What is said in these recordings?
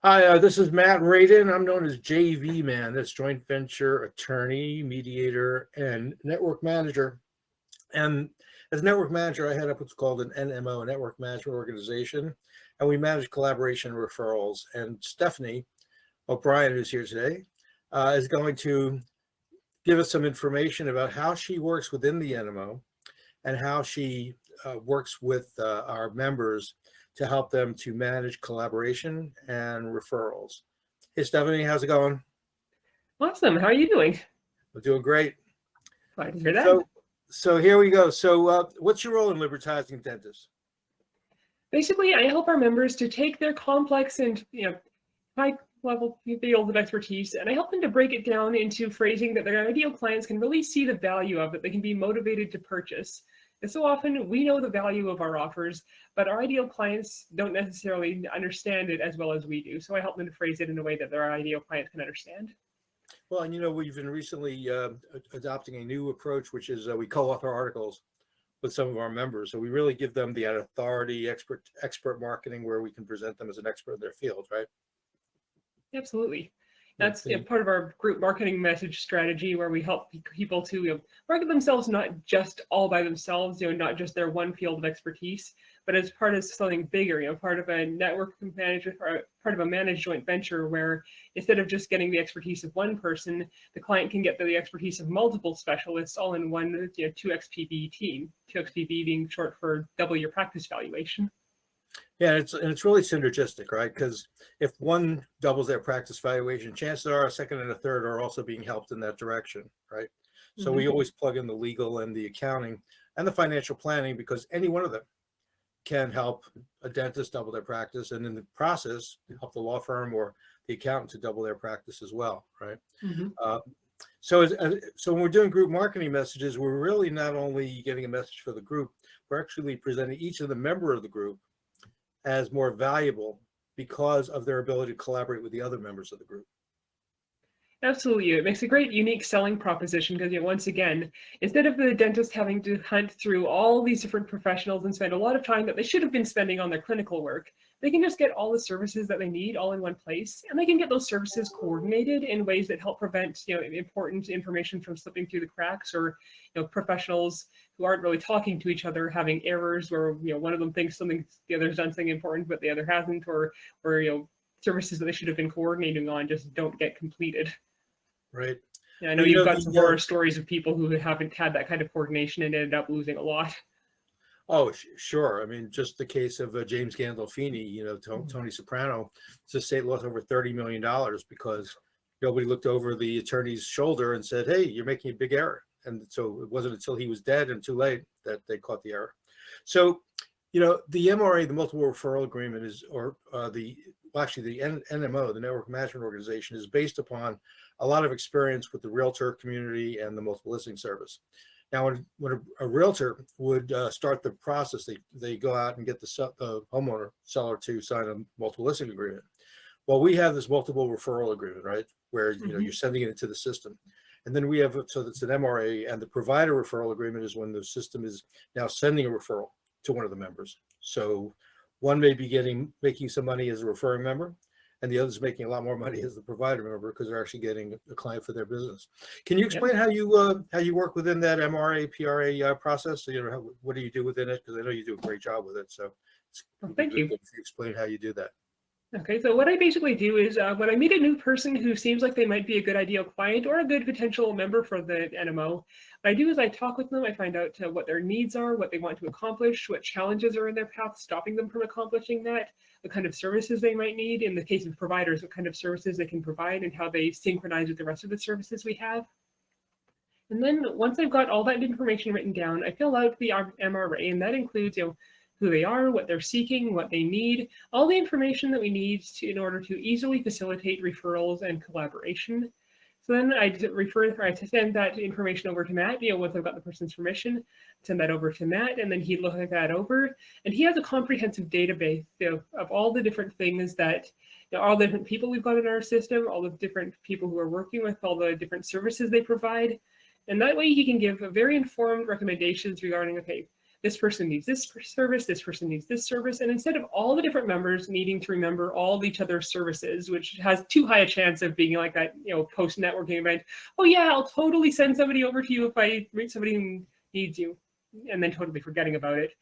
Hi, this is Matt Radin. I'm known as JV Man. That's joint venture attorney, mediator, and network manager. And as network manager, I head up what's called an NMO, a network management organization, and we manage collaboration and referrals. And Stephanie O'Brien, who's here today, is going to give us some information about how she works within the NMO and how she works with our members to help them to manage collaboration and referrals. Hey, Stephanie, how's it going? Awesome. How are you doing? I'm doing great. Glad to hear that. So here we go. So what's your role in Libertizing Dentists? Basically, I help our members to take their complex and high-level field of expertise, and I help them to break it down into phrasing that their ideal clients can really see the value of, that they can be motivated to purchase. And so often we know the value of our offers, but our ideal clients don't necessarily understand it as well as we do. So I help them to phrase it in a way that their ideal clients can understand. Well, and we've been recently adopting a new approach, which is we co-author articles with some of our members. So we really give them the authority, expert marketing, where we can present them as an expert in their field, right? Absolutely. That's part of our group marketing message strategy, where we help people to market themselves not just all by themselves, not just their one field of expertise, but as part of something bigger, part of a network management, or part of a managed joint venture, where instead of just getting the expertise of one person, the client can get the expertise of multiple specialists all in one 2XPV team, 2XPV being short for double your practice valuation. Yeah, it's really synergistic, right? Because if one doubles their practice valuation, chances are a second and a third are also being helped in that direction, right? So we always plug in the legal and the accounting and the financial planning, because any one of them can help a dentist double their practice, and in the process help the law firm or the accountant to double their practice as well, right? So when we're doing group marketing messages, we're really not only getting a message for the group, we're actually presenting each of the member of the group as more valuable because of their ability to collaborate with the other members of the group. Absolutely. It makes a great unique selling proposition, because once again, instead of the dentist having to hunt through all these different professionals and spend a lot of time that they should have been spending on their clinical work, they can just get all the services that they need all in one place, and they can get those services coordinated in ways that help prevent important information from slipping through the cracks, or professionals who aren't really talking to each other having errors where one of them thinks something, the other's done something important but the other hasn't, or services that they should have been coordinating on just don't get completed. Right. Yeah, I know you've got some horror stories of people who haven't had that kind of coordination and ended up losing a lot. Oh, sure. I mean, just the case of James Gandolfini, Tony Soprano, the state lost over $30 million because nobody looked over the attorney's shoulder and said, hey, you're making a big error. And so it wasn't until he was dead and too late that they caught the error. So, the MRA, the multiple referral agreement, is, or the NMO, the network management organization, is based upon a lot of experience with the realtor community and the multiple listing service. Now, when a realtor would start the process, they go out and get the homeowner seller to sign a multiple listing agreement. Well, we have this multiple referral agreement, right, where you're sending it into the system. And then we have, so that's an MRA, and the provider referral agreement is when the system is now sending a referral to one of the members. So one may be making some money as a referring member, and the other's making a lot more money as the provider member, because they're actually getting a client for their business. Can you explain how you work within that MRA PRA process? What do you do within it? Because I know you do a great job with it. So thank you. If you explain how you do that. Okay, so what I basically do is when I meet a new person who seems like they might be a good ideal client or a good potential member for the NMO, what I do is I talk with them. I find out what their needs are, what they want to accomplish, what challenges are in their path stopping them from accomplishing that, what kind of services they might need. In the case of providers, what kind of services they can provide and how they synchronize with the rest of the services we have. And then once I've got all that information written down, I fill out the MRA, and that includes who they are, what they're seeking, what they need, all the information that we need in order to easily facilitate referrals and collaboration. So then I send that information over to Matt, once I've got the person's permission, send that over to Matt, and then he'd look that over. And he has a comprehensive database of all the different things that, all the different people we've got in our system, all the different people who are working with, all the different services they provide. And that way he can give very informed recommendations regarding, okay, this person needs this service, this person needs this service. And instead of all the different members needing to remember all each other's services, which has too high a chance of being like that, post-networking event, oh yeah, I'll totally send somebody over to you if I meet somebody who needs you, and then totally forgetting about it.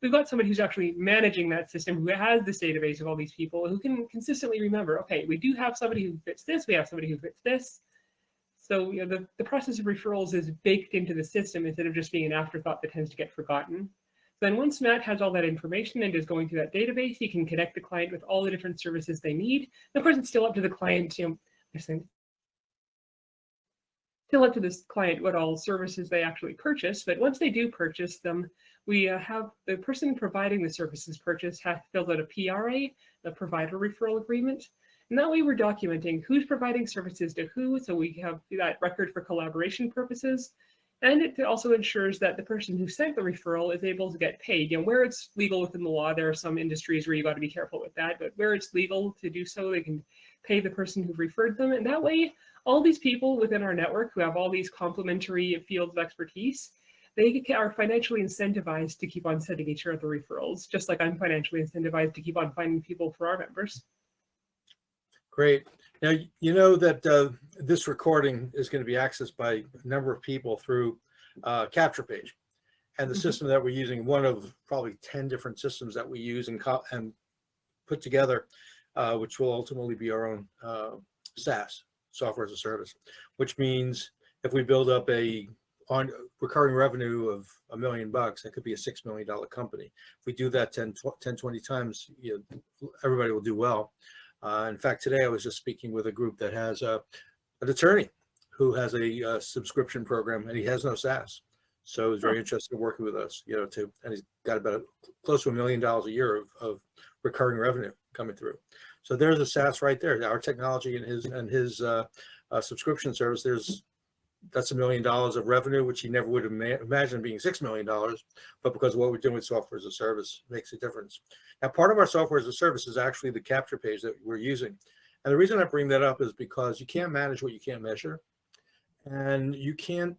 We've got somebody who's actually managing that system, who has this database of all these people, who can consistently remember, okay, we do have somebody who fits this, we have somebody who fits this. So the process of referrals is baked into the system instead of just being an afterthought that tends to get forgotten. Then once Matt has all that information and is going through that database, he can connect the client with all the different services they need. And of course, it's still up to the client, still up to this client what all services they actually purchase. But once they do purchase them, we have the person providing the services purchase fills out a PRA, the provider referral agreement. And that way we're documenting who's providing services to who, so we have that record for collaboration purposes. And it also ensures that the person who sent the referral is able to get paid. Where it's legal within the law, there are some industries where you got to be careful with that, but where it's legal to do so, they can pay the person who referred them. And that way, all these people within our network who have all these complementary fields of expertise, they are financially incentivized to keep on sending each other referrals, just like I'm financially incentivized to keep on finding people for our members. Great. Now, you know that this recording is going to be accessed by a number of people through Capture Page. And the system that we're using, one of probably 10 different systems that we use and put together, which will ultimately be our own SaaS, software as a service, which means if we build up a recurring revenue of $1 million, that could be a $6 million company. If we do that 10, 20 times, everybody will do well. In fact, today I was just speaking with a group that has an attorney who has a subscription program, and he has no SaaS. So he's very interested in working with us, and he's got about close to $1 million a year of recurring revenue coming through. So there's a SaaS right there. Our technology and his subscription service, that's $1 million of revenue, which he never would have imagined being $6 million, but because of what we're doing with software as a service makes a difference. Now, part of our software as a service is actually the Capture Page that we're using. And the reason I bring that up is because you can't manage what you can't measure, and you can't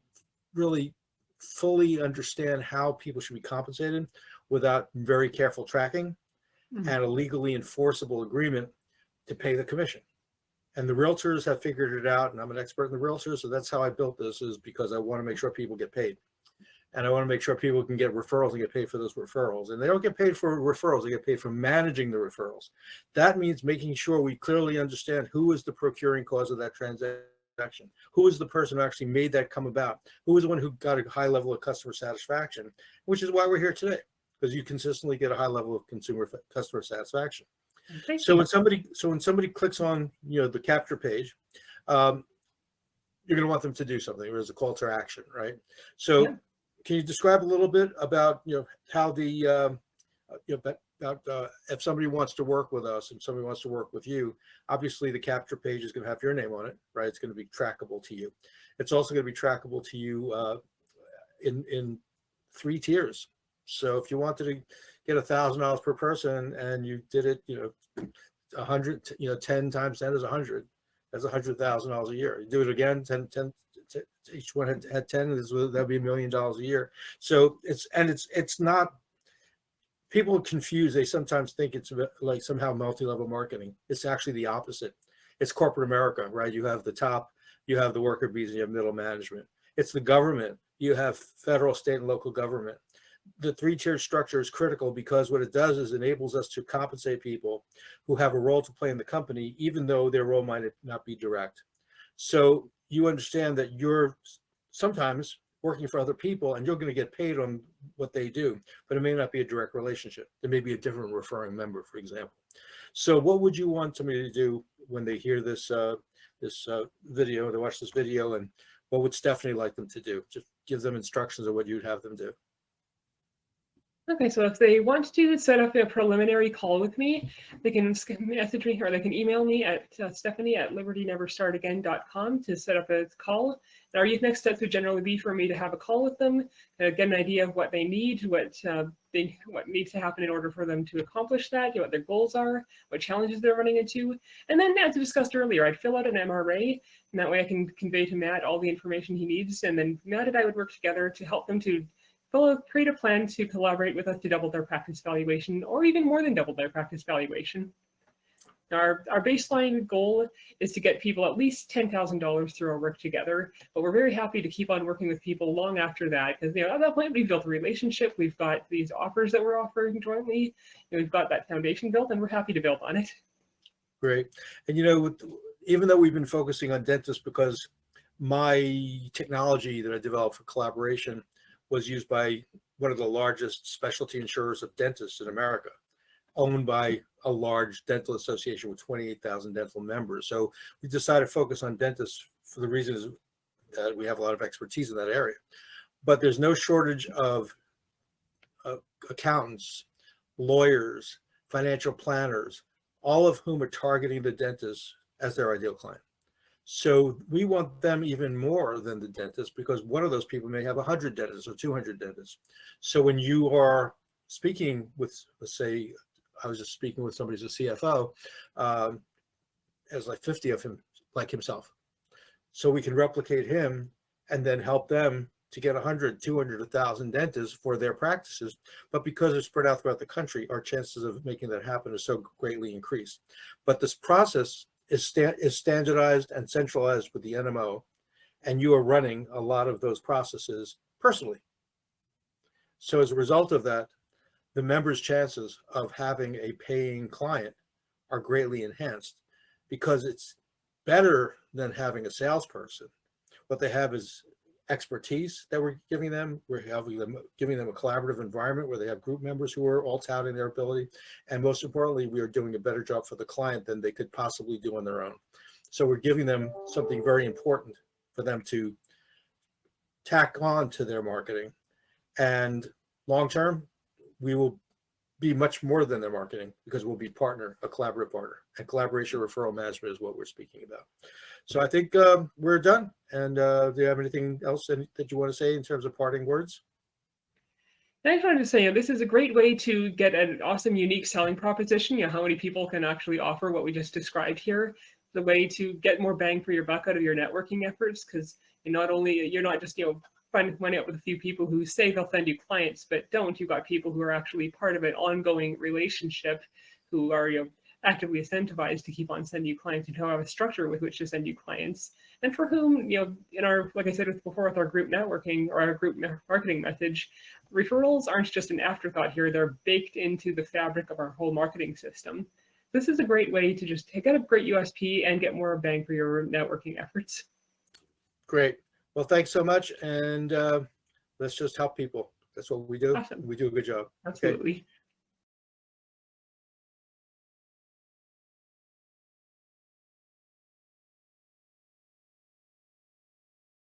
really fully understand how people should be compensated without very careful tracking and a legally enforceable agreement to pay the commission. And the realtors have figured it out, and I'm an expert in the realtors, so that's how I built this, is because I want to make sure people get paid. And I want to make sure people can get referrals and get paid for those referrals. And they don't get paid for referrals, they get paid for managing the referrals. That means making sure we clearly understand who is the procuring cause of that transaction, who is the person who actually made that come about, who is the one who got a high level of customer satisfaction, which is why we're here today, because you consistently get a high level of customer satisfaction. So when somebody clicks on the Capture Page, you're going to want them to do something. There's a call to action, right? So can you describe a little bit about how the if somebody wants to work with us and somebody wants to work with you, obviously the Capture Page is going to have your name on it, right? It's going to be trackable to you. It's also going to be trackable to you in 3 tiers. So if you wanted to get $1,000 per person and you did it, 100, 10 times 10 is 100. That's $100,000 a year. You do it again, 10, each one had 10, that'd be $1 million a year. So it's not, people are confused. They sometimes think it's like somehow multi-level marketing. It's actually the opposite. It's corporate America, right? You have the top, you have the worker bees, and you have middle management. It's the government. You have federal, state, and local government. The 3-tier structure is critical because what it does is enables us to compensate people who have a role to play in the company, even though their role might not be direct. So you understand that you're sometimes working for other people and you're going to get paid on what they do, but it may not be a direct relationship. There may be a different referring member, for example. So what would you want somebody to do when they hear this video, they watch this video, and what would Stephanie like them to do? Just give them instructions of what you'd have them do. Okay, so if they want to set up a preliminary call with me, they can message me or they can email me at stephanie@libertyneverstartagain.com to set up a call. And our next steps would generally be for me to have a call with them, get an idea of what they need, what needs to happen in order for them to accomplish that, what their goals are, what challenges they're running into. And then, as discussed earlier, I'd fill out an MRA, and that way I can convey to Matt all the information he needs. And then Matt and I would work together to help them to they'll create a plan to collaborate with us to double their practice valuation, or even more than double their practice valuation. Our baseline goal is to get people at least $10,000 through our work together, but we're very happy to keep on working with people long after that, because at that point we've built a relationship, we've got these offers that we're offering jointly, we've got that foundation built, and we're happy to build on it. Great. And even though we've been focusing on dentists, because my technology that I developed for collaboration was used by one of the largest specialty insurers of dentists in America, owned by a large dental association with 28,000 dental members. So we decided to focus on dentists for the reasons that we have a lot of expertise in that area. But there's no shortage of accountants, lawyers, financial planners, all of whom are targeting the dentist as their ideal client. So we want them even more than the dentist, because one of those people may have 100 dentists or 200 dentists. So when you are speaking with, let's say, I was just speaking with somebody who's a CFO, as like 50 of him, like himself. So we can replicate him and then help them to get 100, 200, 1,000 dentists for their practices. But because it's spread out throughout the country, our chances of making that happen is so greatly increased. But this process is standardized and centralized with the NMO, and you are running a lot of those processes personally. So as a result of that, the members' chances of having a paying client are greatly enhanced, because it's better than having a salesperson. What they have is expertise that we're giving them. We're giving them a collaborative environment where they have group members who are all touting their ability. And most importantly, we are doing a better job for the client than they could possibly do on their own. So we're giving them something very important for them to tack on to their marketing. And long-term, we will be much more than their marketing, because we'll be a collaborative partner, and collaboration referral management is what we're speaking about. So I think we're done. And do you have anything else that you want to say in terms of parting words? I just wanted to say, this is a great way to get an awesome, unique selling proposition. How many people can actually offer what we just described here? The way to get more bang for your buck out of your networking efforts, because you're not just finding money out with a few people who say they'll send you clients but don't. You've got people who are actually part of an ongoing relationship, who are actively incentivized to keep on sending you clients, and to have a structure with which to send you clients, and for whom, in our, like I said before, with our group networking or our group marketing message, referrals aren't just an afterthought here. They're baked into the fabric of our whole marketing system. This is a great way to just get a great USP and get more bang for your networking efforts. Great. Well, thanks so much. And let's just help people. That's what we do. Awesome. We do a good job. Absolutely. Okay.